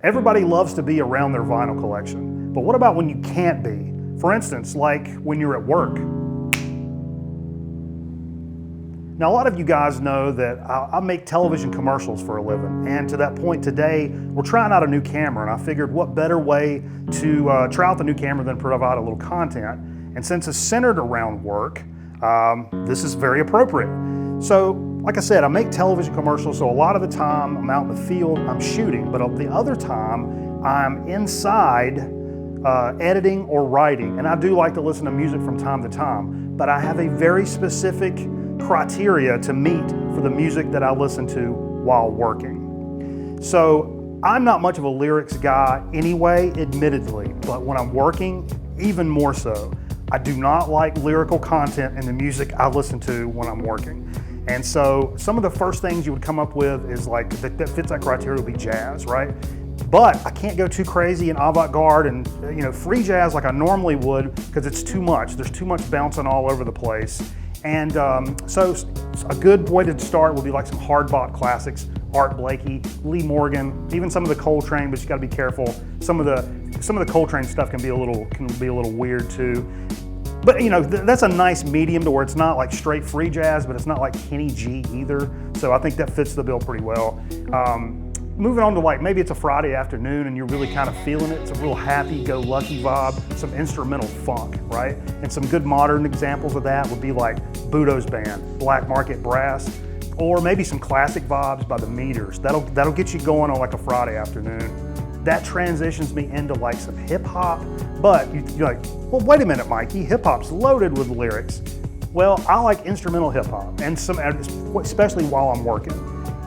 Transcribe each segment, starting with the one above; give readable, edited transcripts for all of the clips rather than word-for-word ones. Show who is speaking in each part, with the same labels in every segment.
Speaker 1: Everybody loves to be around their vinyl collection, but what about when you can't be? For instance, like when you're at work. Now, a lot of you guys know that I make television commercials for a living, and to that point today, we're trying out a new camera, and I figured what better way to try out the new camera than provide a little content. And since it's centered around work, this is very appropriate. So, like I said, I make television commercials, so a lot of the time I'm out in the field, I'm shooting, but the other time I'm inside editing or writing, and I do like to listen to music from time to time, but I have a very specific criteria to meet for the music that I listen to while working. So I'm not much of a lyrics guy anyway, admittedly, but when I'm working, even more so. I do not like lyrical content in the music I listen to when I'm working. And so some of the first things you would come up with is like, that fits that criteria would be jazz, right? But I can't go too crazy and avant-garde and free jazz like I normally would because it's too much. There's too much bouncing all over the place. And so a good way to start would be like some hard bop classics, Art Blakey, Lee Morgan, even some of the Coltrane, but you got to be careful. Some of the Coltrane stuff can be a little weird too. But that's a nice medium to where it's not like straight free jazz, but it's not like Kenny G either. So I think that fits the bill pretty well. Moving on to like maybe it's a Friday afternoon and you're really kind of feeling it. It's a real happy-go-lucky vibe, some instrumental funk, right? And some good modern examples of that would be like Budo's band, Black Market Brass, or maybe some classic vibes by the Meters. That'll get you going on like a Friday afternoon. That transitions me into like some hip hop, but you're like, well, wait a minute, Mikey, hip hop's loaded with lyrics. Well, I like instrumental hip hop, and especially while I'm working.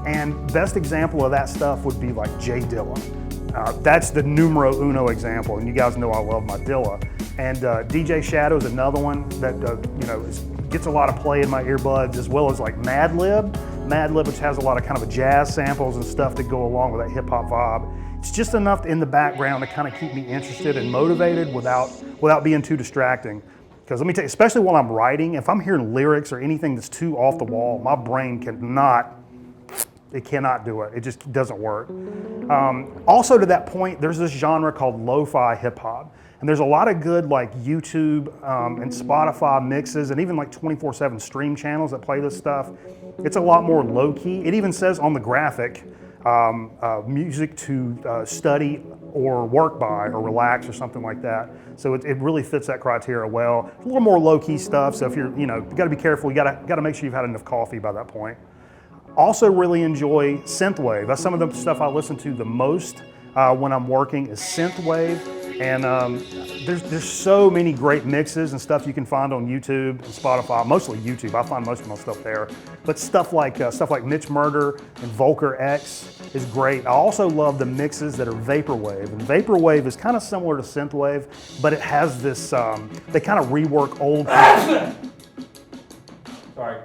Speaker 1: And best example of that stuff would be like Jay Dilla. That's the numero uno example, and you guys know I love my Dilla. And DJ Shadow is another one that gets a lot of play in my earbuds, as well as like Madlib, which has a lot of kind of jazz samples and stuff that go along with that hip hop vibe. It's just enough in the background to kind of keep me interested and motivated without being too distracting. Because let me tell you, especially while I'm writing, if I'm hearing lyrics or anything that's too off the wall, my brain cannot do it. It just doesn't work. Also to that point, there's this genre called lo-fi hip hop. And there's a lot of good like YouTube and Spotify mixes and even like 24/7 stream channels that play this stuff. It's a lot more low key. It even says on the graphic, music to study or work by or relax or something like that. So it really fits that criteria well. A little more low key stuff. So if you gotta be careful. You gotta make sure you've had enough coffee by that point. Also really enjoy synthwave. That's some of the stuff I listen to the most when I'm working is synthwave. And there's so many great mixes and stuff you can find on YouTube and Spotify, mostly YouTube. I find most of my stuff there. But stuff like Mitch Murder and Volker X is great. I also love the mixes that are vaporwave. And vaporwave is kind of similar to synthwave, but it has this, they kind of rework old. Sorry.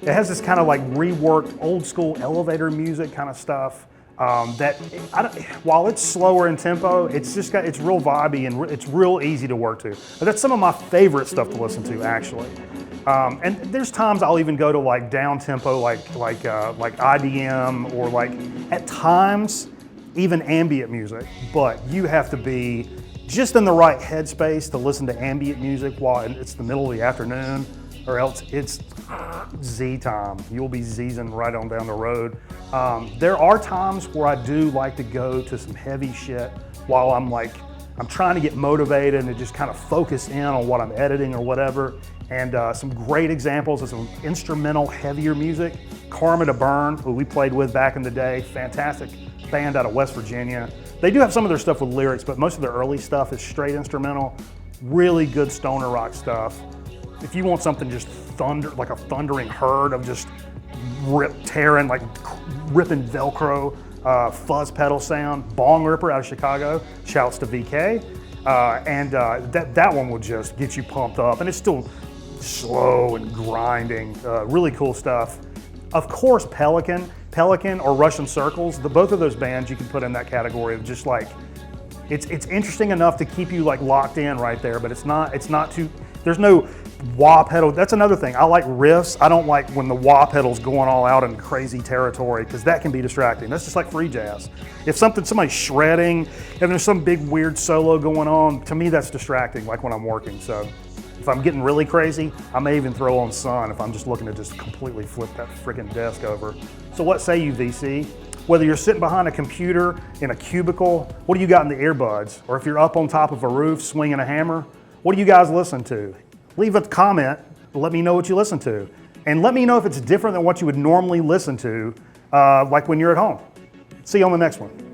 Speaker 1: It has this kind of like reworked old school elevator music kind of stuff. While it's slower in tempo, it's real vibey and it's real easy to work to. But that's some of my favorite stuff to listen to, actually. And there's times I'll even go to like down tempo, like IDM, or like at times even ambient music. But you have to be just in the right headspace to listen to ambient music while it's the middle of the afternoon, or else it's Z time. You'll be Z'ing right on down the road. There are times where I do like to go to some heavy shit while I'm trying to get motivated and just kind of focus in on what I'm editing or whatever. And some great examples of some instrumental heavier music. Karma to Burn, who we played with back in the day, fantastic band out of West Virginia. They do have some of their stuff with lyrics, but most of their early stuff is straight instrumental. Really good stoner rock stuff. If you want something just like a thundering herd of just ripping Velcro, fuzz pedal sound, Bong Ripper out of Chicago, shouts to VK. That one will just get you pumped up, and it's still slow and grinding, really cool stuff. Of course, Pelican or Russian Circles, both of those bands you can put in that category of just like, it's interesting enough to keep you like locked in right there, but it's not too, there's no wah pedal, that's another thing. I like riffs. I don't like when the wah pedal's going all out in crazy territory because that can be distracting. That's just like free jazz. If somebody's shredding and there's some big weird solo going on, to me that's distracting, like when I'm working. So if I'm getting really crazy, I may even throw on Sun if I'm just looking to just completely flip that freaking desk over. So what say you, VC? Whether you're sitting behind a computer in a cubicle, what do you got in the earbuds? Or if you're up on top of a roof swinging a hammer, what do you guys listen to? Leave a comment, let me know what you listen to. And let me know if it's different than what you would normally listen to, like when you're at home. See you on the next one.